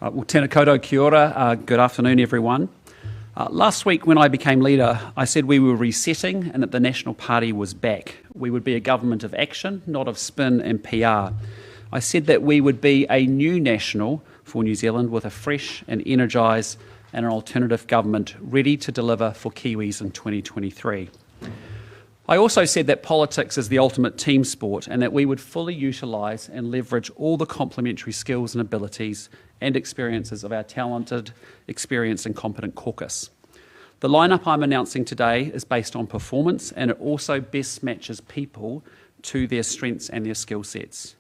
Well, tēnā koutou kia ora. Good afternoon, everyone. Last week, when I became leader, I said we were resetting and that the National Party was back. We would be a government of action, not of spin and PR. I said that we would be a new national for New Zealand with a fresh and energised and an alternative government ready to deliver for Kiwis in 2023. I also said that politics is the ultimate team sport and that we would fully utilise and leverage all the complementary skills and abilities and experiences of our talented, experienced and competent caucus. The lineup I'm announcing today is based on performance and it also best matches people to their strengths and their skill sets.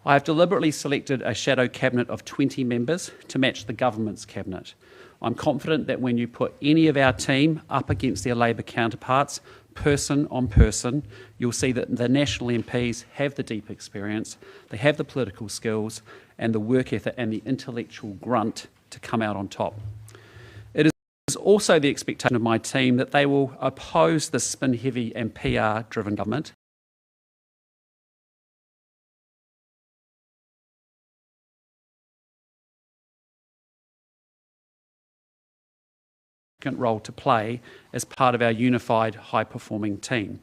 I have deliberately selected a shadow cabinet of 20 members to match the government's cabinet. I'm confident that when you put any of our team up against their Labour counterparts, person on person, you'll see that the national MPs have the deep experience, they have the political skills and the work ethic and the intellectual grunt to come out on top. It is also the expectation of my team that they will oppose the spin-heavy and PR-driven government role to play as part of our unified high-performing team.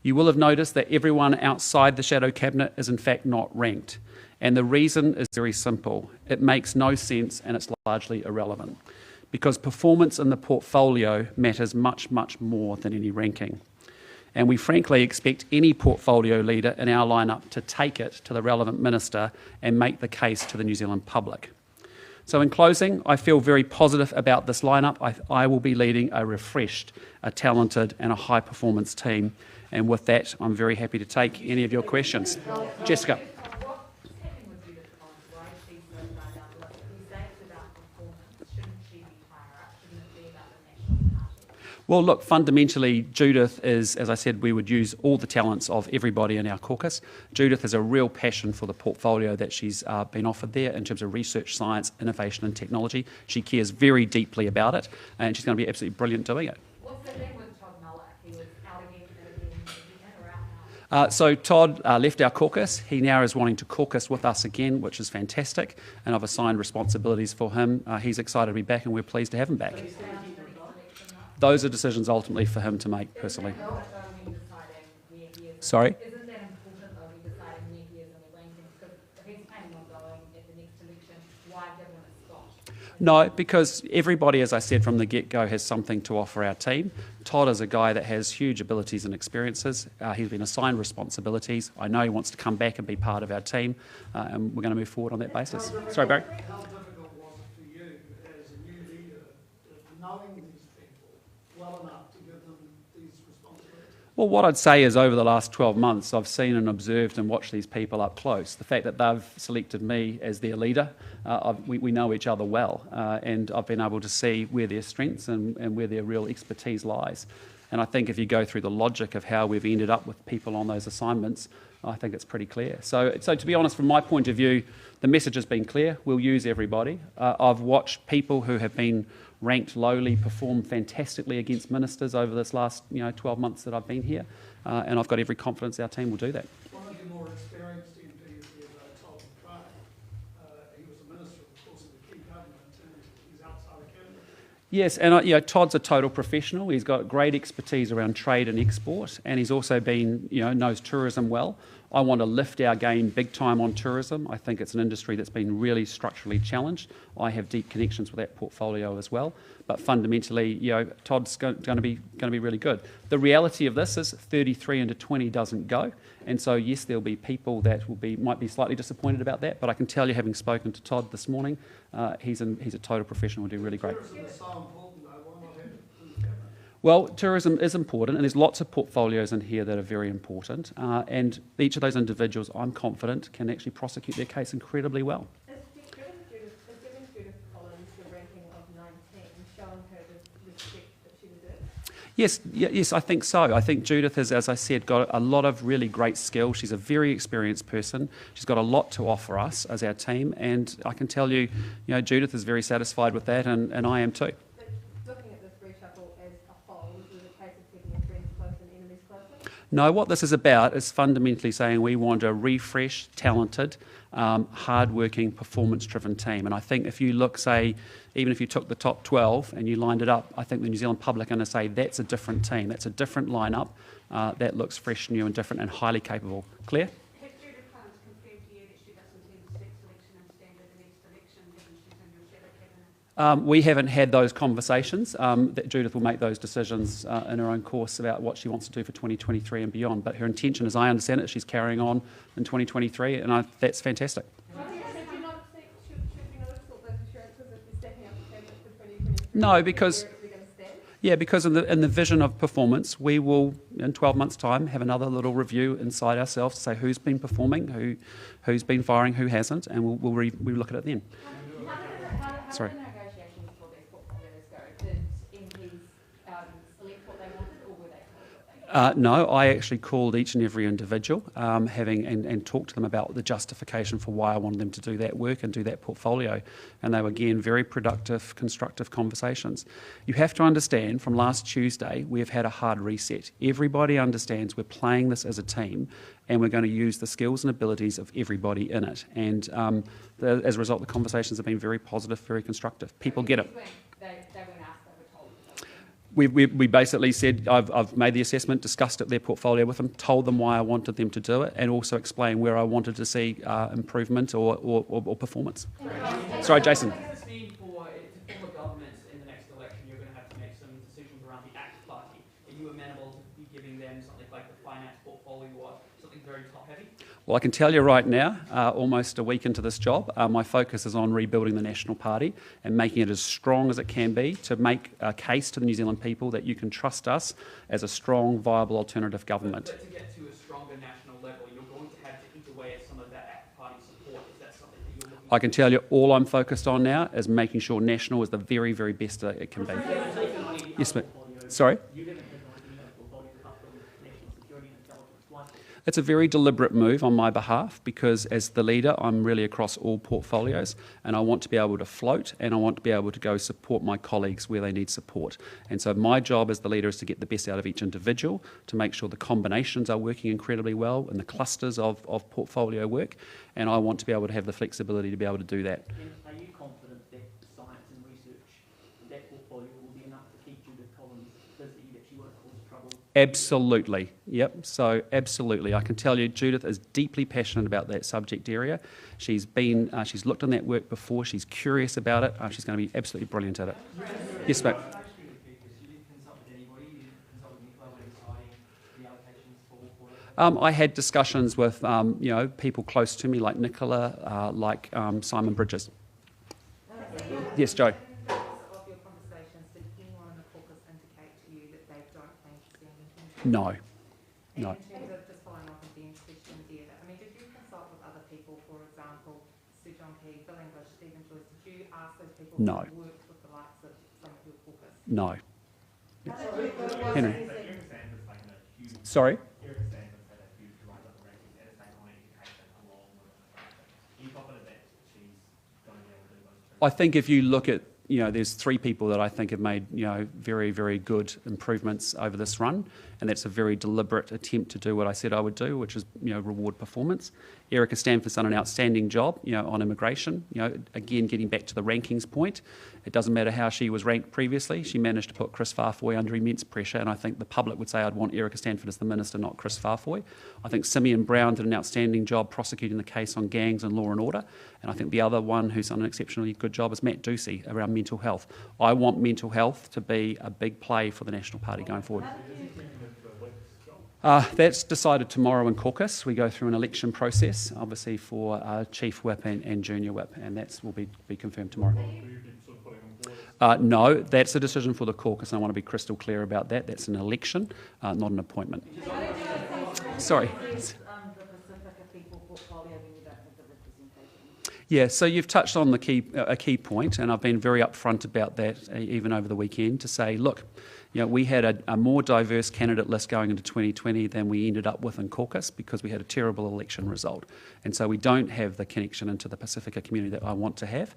You will have noticed that everyone outside the shadow cabinet is in fact not ranked, and the reason is very simple. It makes no sense and it's largely irrelevant because performance in the portfolio matters much, much more than any ranking. And we frankly expect any portfolio leader in our lineup to take it to the relevant minister and make the case to the New Zealand public. So in closing, I feel very positive about this lineup. I will be leading a refreshed, a talented and a high-performance team. And with that, I'm very happy to take any of your questions. Jessica. Well, look, fundamentally, Judith is, as I said, we would use all the talents of everybody in our caucus. Judith has a real passion for the portfolio that she's been offered there in terms of research, science, innovation and technology. She cares very deeply about it and she's going to be absolutely brilliant doing it. What's the name with Todd Muller? He was out again or out now? So Todd left our caucus. He now is wanting to caucus with us again, which is fantastic, and I've assigned responsibilities for him. He's excited to be back and we're pleased to have him back. Those are decisions ultimately for him to make personally. Sorry? Isn't that important though, we deciding where he is in the rankings? Because if he's planning on going at the next election, why give him a spot? No, because everybody, as I said from the get-go, has something to offer our team. Todd is a guy that has huge abilities and experiences. He's been assigned responsibilities. I know he wants to come back and be part of our team, and we're going to move forward on that basis. Sorry, Barry? How difficult was it for you as a new leader, knowing these people well enough to give them these responsibilities? Well, what I'd say is over the last 12 months, I've seen and observed and watched these people up close. The fact that they've selected me as their leader, we know each other well, and I've been able to see where their strengths and where their real expertise lies. And I think if you go through the logic of how we've ended up with people on those assignments, I think it's pretty clear. So to be honest, from my point of view, the message has been clear. We'll use everybody. I've watched people who have been ranked lowly perform fantastically against ministers over this last 12 months that I've been here, and I've got every confidence our team will do that. One of your more experienced MPs is Todd McRae. He was a minister, of course, in the key government, and he's outside the cabinet. Yes, and Todd's a total professional. He's got great expertise around trade and export, and he's also been, knows tourism well. I want to lift our game big time on tourism. I think it's an industry that's been really structurally challenged. I have deep connections with that portfolio as well. But fundamentally, Todd's going to be really good. The reality of this is 33 into 20 doesn't go, and so yes, there'll be people that might be slightly disappointed about that. But I can tell you, having spoken to Todd this morning, he's a total professional. Will do really great. Tourism is so important, though. Why not have it in the cabinet? Well, tourism is important, and there's lots of portfolios in here that are very important, and each of those individuals, I'm confident, can actually prosecute their case incredibly well. Has given Judith Collins the ranking of 19, showing her the respect that she deserves? Yes, I think so. I think Judith has, as I said, got a lot of really great skills. She's a very experienced person. She's got a lot to offer us as our team, and I can tell you, Judith is very satisfied with that, and I am too. Looking at this reshuffle as a whole, is it a case of keeping your friends close and enemies closer? No, what this is about is fundamentally saying we want a refreshed, talented, hard-working, performance-driven team. And I think if you look, say, even if you took the top 12 and you lined it up, I think the New Zealand public are going to say that's a different team, that's a different lineup, that looks fresh, new and different and highly capable. Claire? Has Judith Collins confirmed to you that she doesn't intend to seek selection and stand at the next election given she's in your shadow cabinet? We haven't had those conversations. That Judith will make those decisions in her own course about what she wants to do for 2023 and beyond. But her intention, as I understand it, she's carrying on in 2023, and that's fantastic. Should we not have sought those assurances if we're stepping up the cabinet for 2023? No, because because in the vision of performance, we will in 12 months' time have another little review inside ourselves to say who's been performing, who's been firing, who hasn't, and we'll look at it then. Sorry. How did the negotiations for these portfolios go? Did MPs select what they wanted, or were they told what they wanted? No, I actually called each and every individual, and talked to them about the justification for why I wanted them to do that work and do that portfolio. And they were, again, very productive, constructive conversations. You have to understand, from last Tuesday, we have had a hard reset. Everybody understands we're playing this as a team, and we're going to use the skills and abilities of everybody in it. And as a result, the conversations have been very positive, very constructive. People get it. They weren't asked, they were told. We basically said, I've made the assessment, discussed it, their portfolio with them, told them why I wanted them to do it, and also explained where I wanted to see improvement or performance. Sorry, Jason. What does this mean for government in the next election? You're going to have to make some decisions around the ACT Party. Are you amenable to be giving them something like the finance portfolio or something very top-heavy? Well, I can tell you right now, almost a week into this job, my focus is on rebuilding the National Party and making it as strong as it can be to make a case to the New Zealand people that you can trust us as a strong, viable alternative government. But to get to a stronger national level, you're going to have to eat away at some of that ACT Party support. Is that something that you're looking I can tell you all I'm focused on now is making sure National is the very, very best that it can be. Yes, mate. Sorry? It's a very deliberate move on my behalf because as the leader, I'm really across all portfolios and I want to be able to float and I want to be able to go support my colleagues where they need support. And so my job as the leader is to get the best out of each individual, to make sure the combinations are working incredibly well and the clusters of portfolio work. And I want to be able to have the flexibility to be able to do that. Are you confident that science and research, that portfolio will be enough to keep Judith Collins busy, that she won't cause trouble? Absolutely. Yep. So absolutely. I can tell you Judith is deeply passionate about that subject area. She's looked in that work before. She's curious about it. She's going to be absolutely brilliant at it. Yes, mate. I had discussions with people close to me like Nicola, like Simon Bridges. Yes, Joe. Of your conversations, did anyone in the caucus indicate to you that they don't plan to stand in 2023? No. And No. in terms of just following up on Ben's question there, I mean, did you consult with other people, for example, Sir John Key, Bill English, Stephen Joyce, did you ask those people No. who worked with the likes of some of your caucus? No. Henry. Sorry? I think if you look at, there's three people that I think have made, very, very good improvements over this run, and that's a very deliberate attempt to do what I said I would do, which is, reward performance. Erica Stanford's done an outstanding job, on immigration. Again, getting back to the rankings point, it doesn't matter how she was ranked previously. She managed to put Chris Farfoy under immense pressure, and I think the public would say I'd want Erica Stanford as the minister, not Chris Farfoy. I think Simeon Brown did an outstanding job prosecuting the case on gangs and law and order, and I think the other one who's done an exceptionally good job is Matt Ducey around mental health. I want mental health to be a big play for the National Party going forward. That's decided tomorrow in Caucus. We go through an election process, obviously for Chief Whip and Junior Whip, and that will be confirmed tomorrow. No, that's a decision for the Caucus, and I want to be crystal clear about that. That's an election, not an appointment. Sorry. Yeah, so you've touched on a key point, and I've been very upfront about that even over the weekend to say, look, We had a more diverse candidate list going into 2020 than we ended up with in Caucus because we had a terrible election result. And so we don't have the connection into the Pacifica community that I want to have.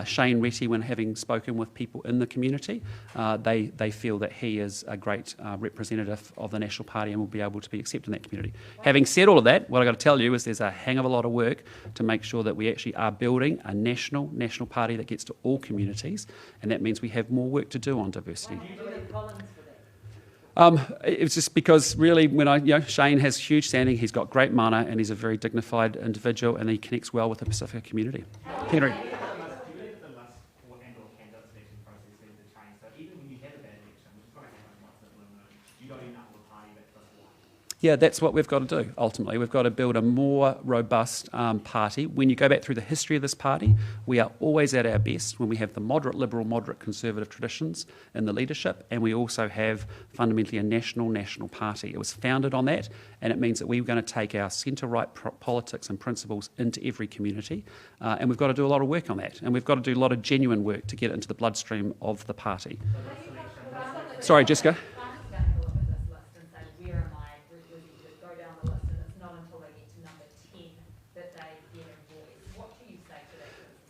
Shane Retty, when having spoken with people in the community, they feel that he is a great representative of the National Party and will be able to be accepted in that community. Having said all of that, what I've got to tell you is there's a hang of a lot of work to make sure that we actually are building a national party that gets to all communities, and that means we have more work to do on diversity. It's just because really when Shane has huge standing, he's got great mana and he's a very dignified individual and he connects well with the Pacifica community. Henry. Yeah, that's what we've got to do, ultimately. We've got to build a more robust party. When you go back through the history of this party, we are always at our best when we have the moderate liberal, moderate conservative traditions in the leadership, and we also have fundamentally a national party. It was founded on that, and it means that we're going to take our centre-right politics and principles into every community, and we've got to do a lot of work on that, and we've got to do a lot of genuine work to get it into the bloodstream of the party. Sorry, Jessica.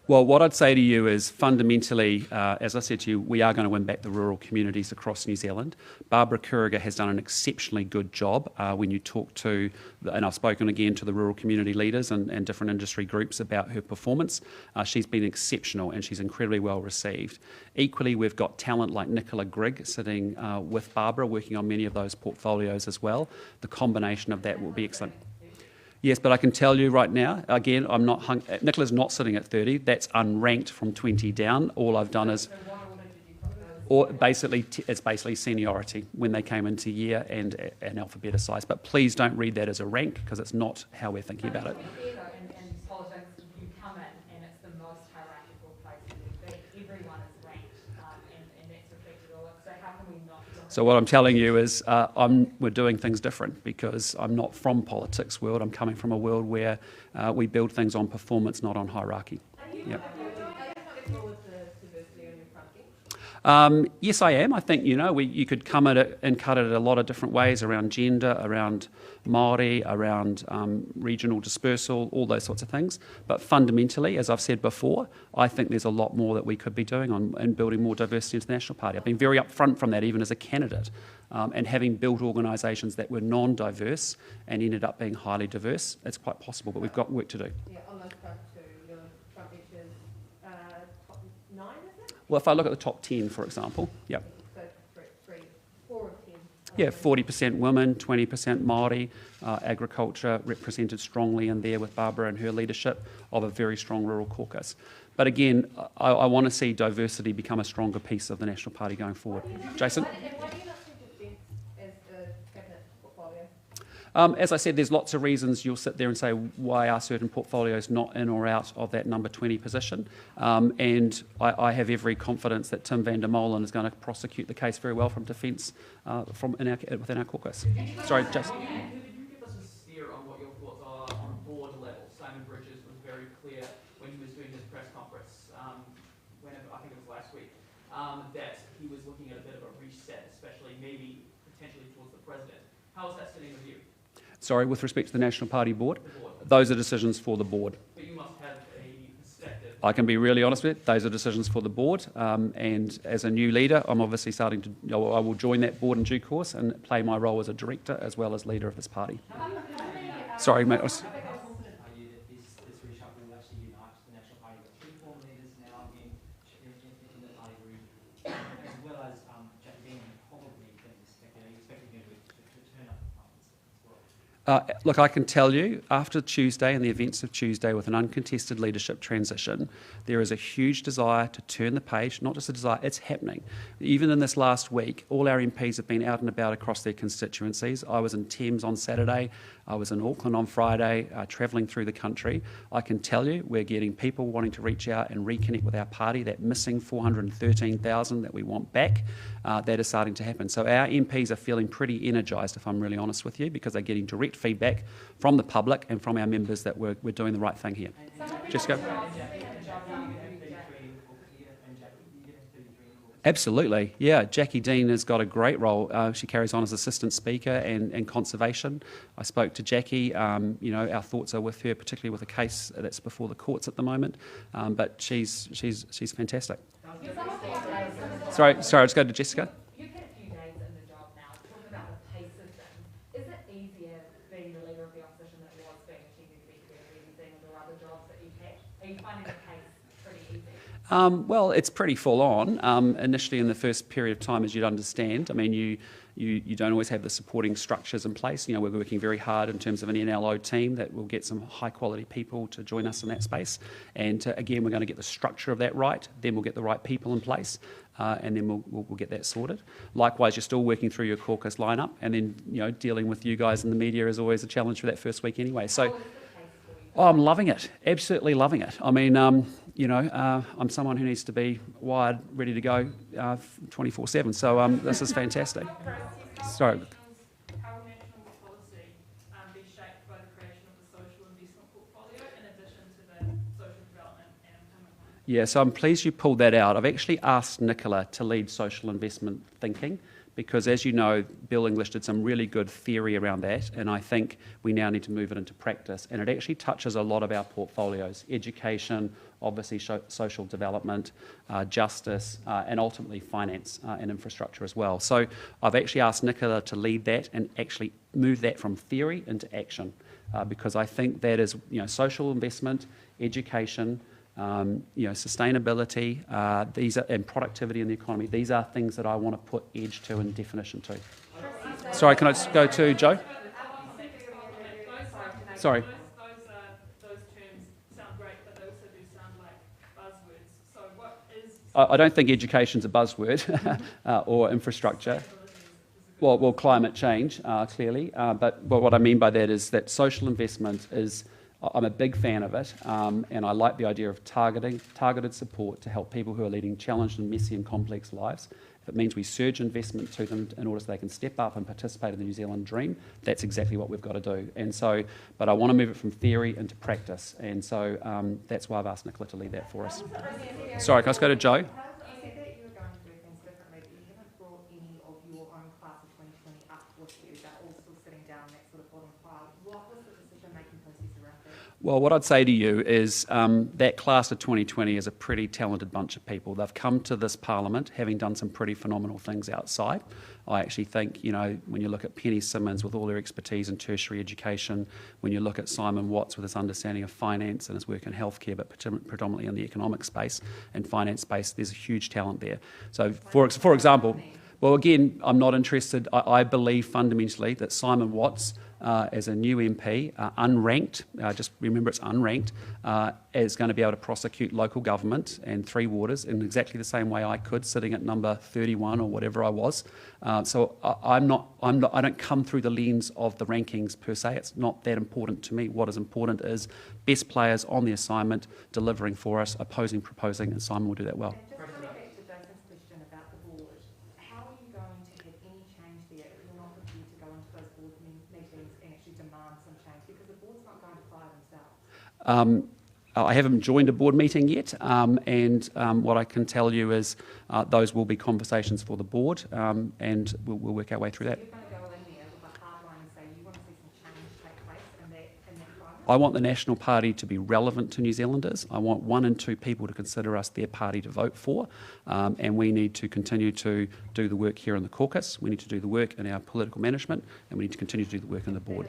Well, what I'd say to you is fundamentally, as I said to you, we are going to win back the rural communities across New Zealand. Barbara Kuriger has done an exceptionally good job when you talk to, and I've spoken again to the rural community leaders and different industry groups about her performance. She's been exceptional and she's incredibly well received. Equally, we've got talent like Nicola Grigg sitting with Barbara, working on many of those portfolios as well. The combination of that will be excellent. Yes, but I can tell you right now, again, Nicola's not sitting at 30. That's unranked from 20 down. All I've done is, it's basically seniority when they came into year and alphabetized. But please don't read that as a rank because it's not how we're thinking about it. In politics, you come in and it's the most hierarchical place you would be. Everyone is ranked, and that's reflected all. So how can we not? So what I'm telling you is we're doing things different because I'm not from politics world. I'm coming from a world where we build things on performance, not on hierarchy. Yep. Yes, I am. I think, you could come at it and cut it a lot of different ways around gender, around Māori, around regional dispersal, all those sorts of things. But fundamentally, as I've said before, I think there's a lot more that we could be doing in building more diversity into the National Party. I've been very upfront from that, even as a candidate. And having built organisations that were non-diverse and ended up being highly diverse, it's quite possible, but we've got work to do. Yeah, on those front two, your front benches, top 9, is it? Well, if I look at the top 10, for example, yep. So 4 of 10. Yeah, 40% women, 20% Māori, agriculture represented strongly in there with Barbara and her leadership of a very strong rural caucus. But again, I want to see diversity become a stronger piece of the National Party going forward. Jason? And why do you not see defence as a cabinet portfolio? As I said, there's lots of reasons you'll sit there and say, why are certain portfolios not in or out of that number 20 position? And I have every confidence that Tim van der Molen is going to prosecute the case very well from defence within our caucus. Sorry, Jason. Could you give us a steer on what your thoughts are on board level? Simon Bridges was very clear when he was doing his press conference, I think it was last week, that he was looking at a bit of a reset, especially maybe potentially towards the president. How is that sitting with you? Sorry, with respect to the National Party board? Those are decisions for the board. But you must have a perspective. I can be really honest with you, those are decisions for the board. And as a new leader, I'm obviously I will join that board in due course and play my role as a director as well as leader of this party. Sorry, mate. How confident are you that this reshuffle will actually unite the National Party? We've got 3 former leaders now in the party group, as well as Jackie Bean probably expecting her to turn up at parties as well. Look, I can tell you, after Tuesday and the events of Tuesday with an uncontested leadership transition, there is a huge desire to turn the page, not just a desire, it's happening. Even in this last week, all our MPs have been out and about across their constituencies. I was in Thames on Saturday, I was in Auckland on Friday, travelling through the country. I can tell you, we're getting people wanting to reach out and reconnect with our party, that missing 413,000 that we want back, that is starting to happen. So our MPs are feeling pretty energised, if I'm really honest with you, because they're getting direct feedback from the public and from our members that we're doing the right thing here. Jessica? Absolutely, yeah. Jackie Dean has got a great role. She carries on as assistant speaker and conservation. I spoke to Jackie. Our thoughts are with her, particularly with a case that's before the courts at the moment. But she's fantastic. Sorry, I'll just go to Jessica. You've had a few days in the job now. Talking about the pace of things, is it easier being the leader of the opposition than it was being chief executive of New Zealand or other jobs that you've had? Are you finding the pace pretty easy? Well, it's pretty full on. Initially, in the first period of time, as you'd understand, I mean, you don't always have the supporting structures in place. We're working very hard in terms of an NLO team that will get some high quality people to join us in that space. And again, we're going to get the structure of that right. Then we'll get the right people in place, and then we'll get that sorted. Likewise, you're still working through your caucus lineup, and then dealing with you guys in the media is always a challenge for that first week anyway. So. Oh, I'm loving it. Absolutely loving it. I mean, I'm someone who needs to be wired, ready to go 24/7. So this is fantastic. Sorry. How will national policy be shaped by the creation of the social investment portfolio in addition to the social development and employment plan? Yeah, so I'm pleased you pulled that out. I've actually asked Nicola to lead social investment thinking, because, as you know, Bill English did some really good theory around that, and I think we now need to move it into practice. And it actually touches a lot of our portfolios: education, obviously social development, justice, and ultimately finance and infrastructure as well. So I've actually asked Nicola to lead that and actually move that from theory into action, because I think that is, social investment, education, sustainability, and productivity in the economy. These are things that I want to put edge to and definition to. Sorry, can I just go to Joe? Sorry. Those terms sound great, but they also do sound like buzzwords. So what is... I don't think education's a buzzword or infrastructure. Well, climate change, clearly. But what I mean by that is that social investment is... I'm a big fan of it, and I like the idea of targeted support to help people who are leading challenged and messy and complex lives. If it means we surge investment to them in order so they can step up and participate in the New Zealand dream, that's exactly what we've got to do. And so, but I want to move it from theory into practice, and so that's why I've asked Nicola to lead that for us. Sorry, can I just go to Joe? You said that you were going to do things differently, but you haven't brought any of your own class of 2020 up with you. They're all still sitting down in that sort of bottom pile. What was the decision-making process around that? Well, what I'd say to you is that class of 2020 is a pretty talented bunch of people. They've come to this parliament having done some pretty phenomenal things outside. I actually think, when you look at Penny Simmons with all her expertise in tertiary education, when you look at Simon Watts with his understanding of finance and his work in healthcare, but predominantly in the economic space and finance space, there's a huge talent there. So, for example, well, again, I'm not interested. I believe fundamentally that Simon Watts, as a new MP, unranked, just remember it's unranked, is going to be able to prosecute local government and Three Waters in exactly the same way I could, sitting at number 31 or whatever I was. So I don't come through the lens of the rankings per se. It's not that important to me. What is important is best players on the assignment, delivering for us, opposing, proposing, and Simon will do that well. And just coming back to Jason's question about the board, how are you going to have any change there if you're not prepared to go into those board meetings and actually demand some change? Because the board's not going to fire themselves. I haven't joined a board meeting yet, and what I can tell you is those will be conversations for the board, and we'll work our way through that. You're going to go in there with a hard line and say you want to see some change take place in that climate? I want the National Party to be relevant to New Zealanders. I want 1 in 2 people to consider us their party to vote for, and we need to continue to do the work here in the caucus. We need to do the work in our political management, and we need to continue to do the work in the board.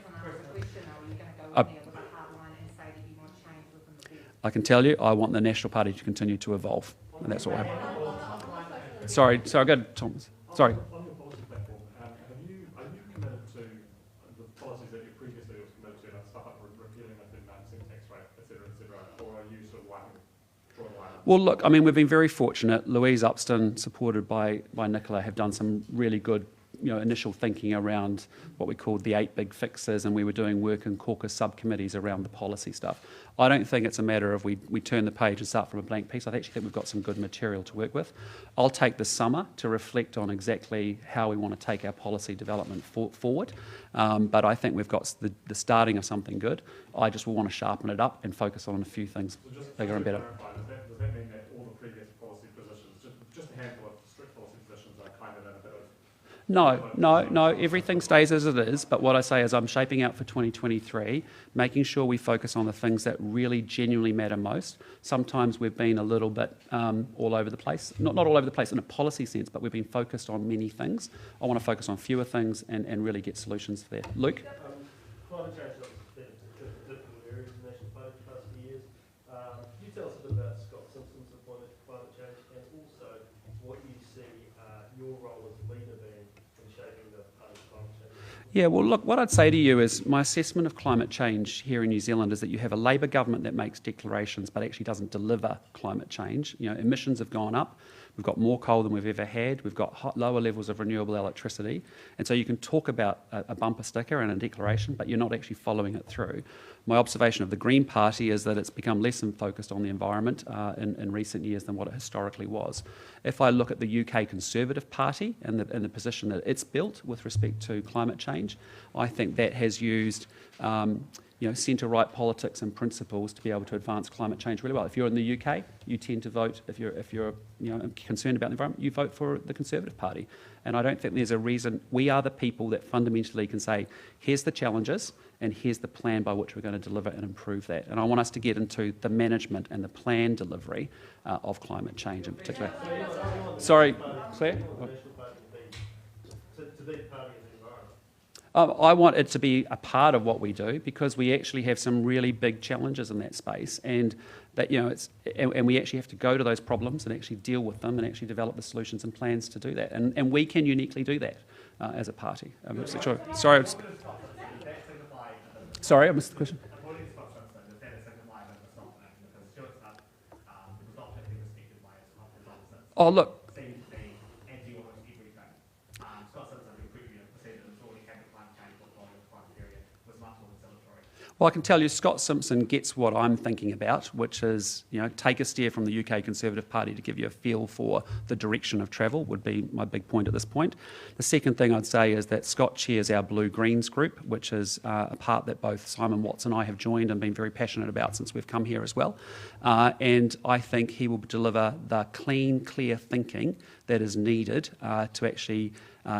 I can tell you, I want the National Party to continue to evolve, and that's all I have. Sorry, go to Thomas. Sorry. On your policy platform, are you committed to the policies that your previous leader was committed to, stuff like repealing the 39% tax rate, et cetera, or are you sort of drawing a line? Well, look, I mean, we've been very fortunate. Louise Upston, supported by Nicola, have done some really good initial thinking around what we called the 8 big fixes, and we were doing work in caucus subcommittees around the policy stuff. I don't think it's a matter of we turn the page and start from a blank piece. I actually think we've got some good material to work with. I'll take the summer to reflect on exactly how we want to take our policy development forward, but I think we've got the starting of something good. I just will want to sharpen it up and focus on a few things bigger and better. Does that mean that all the previous policy positions, just a handful of No, everything stays as it is, but what I say is I'm shaping out for 2023, making sure we focus on the things that really genuinely matter most. Sometimes we've been a little bit all over the place, not all over the place in a policy sense, but we've been focused on many things. I want to focus on fewer things and really get solutions there. Luke? Climate change has been a difficult area in the national party for the past few years. Can you tell us a bit about Scott Simpson's appointment to climate change and also what you see your role as leader being in shaping the party's climate change? Yeah, well, look, what I'd say to you is my assessment of climate change here in New Zealand is that you have a Labour government that makes declarations but actually doesn't deliver climate change. You know, emissions have gone up. We've got more coal than we've ever had. We've got lower levels of renewable electricity. And so you can talk about a bumper sticker and a declaration, but you're not actually following it through. My observation of the Green Party is that it's become less focused on the environment in recent years than what it historically was. If I look at the UK Conservative Party and the position that it's built with respect to climate change, I think that has used centre-right politics and principles to be able to advance climate change really well. If you're in the UK, you tend to vote, if you're concerned about the environment, you vote for the Conservative Party. And I don't think there's a reason. We are the people that fundamentally can say, here's the challenges and here's the plan by which we're going to deliver and improve that. And I want us to get into the management and the plan delivery of climate change in particular. Sorry, Claire? To be part of the environment. I want it to be a part of what we do because we actually have some really big challenges in that space, and that and we actually have to go to those problems and actually deal with them and actually develop the solutions and plans to do that, and we can uniquely do that as a party. Sorry, I missed the question. Oh, look. Well, I can tell you Scott Simpson gets what I'm thinking about, which is, take a steer from the UK Conservative Party to give you a feel for the direction of travel would be my big point at this point. The second thing I'd say is that Scott chairs our Blue Greens group, which is a part that both Simon Watts and I have joined and been very passionate about since we've come here as well. And I think he will deliver the clean, clear thinking that is needed to actually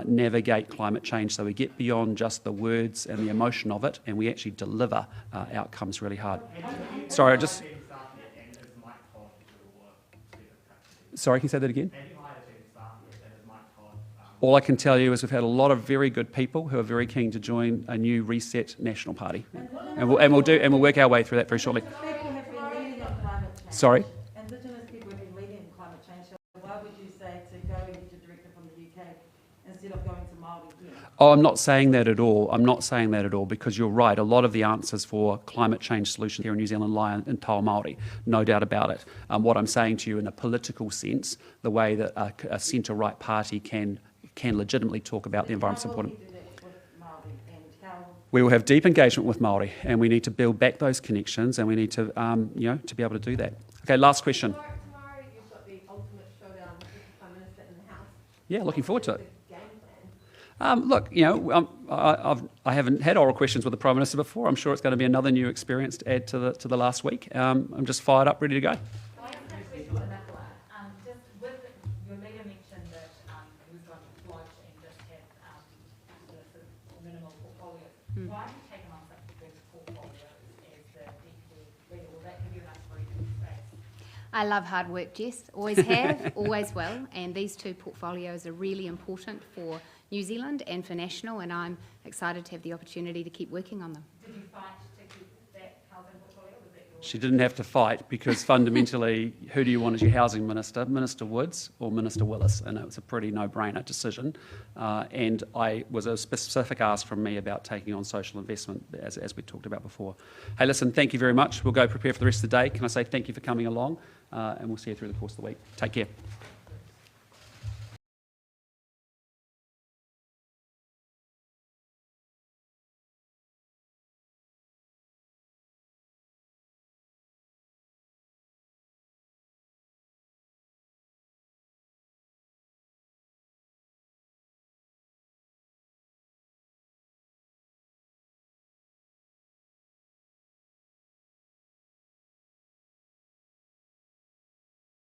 navigate climate change so we get beyond just the words and the emotion of it and we actually deliver outcomes really hard. Sorry, Sorry, can you say that again? All I can tell you is we've had a lot of very good people who are very keen to join a new reset national party. And we'll work our way through that very shortly. Sorry? Indigenous people have been leading climate change, so why would you say to go and get a director from the UK instead of going to Māori here? Oh, I'm not saying that at all. Because you're right. A lot of the answers for climate change solutions here in New Zealand lie in Tau Māori, no doubt about it. What I'm saying to you in a political sense, the way that a centre-right party can legitimately talk about the environment's important. We will have deep engagement with Māori, and we need to build back those connections, and we need to, to be able to do that. Okay, last question. Tomorrow you've got the ultimate showdown with the Prime Minister in the House. Yeah, looking forward to it. Game plan. Look, I haven't had oral questions with the Prime Minister before. I'm sure it's going to be another new experience to add to the last week. I'm just fired up, ready to go. Why have you taken on such a big portfolio as the DPD leader? Will that give you enough breathing space? I love hard work, Jess. Always have, always will. And these two portfolios are really important for New Zealand and for national, and I'm excited to have the opportunity to keep working on them. Did you fight to keep that housing portfolio? Was that your... She didn't have to fight because fundamentally, who do you want as your housing minister? Minister Woods or Minister Willis? And it was a pretty no-brainer decision. And I was a specific ask from me about taking on social investment, as we talked about before. Hey, listen, thank you very much. We'll go prepare for the rest of the day. Can I say thank you for coming along? And we'll see you through the course of the week. Take care.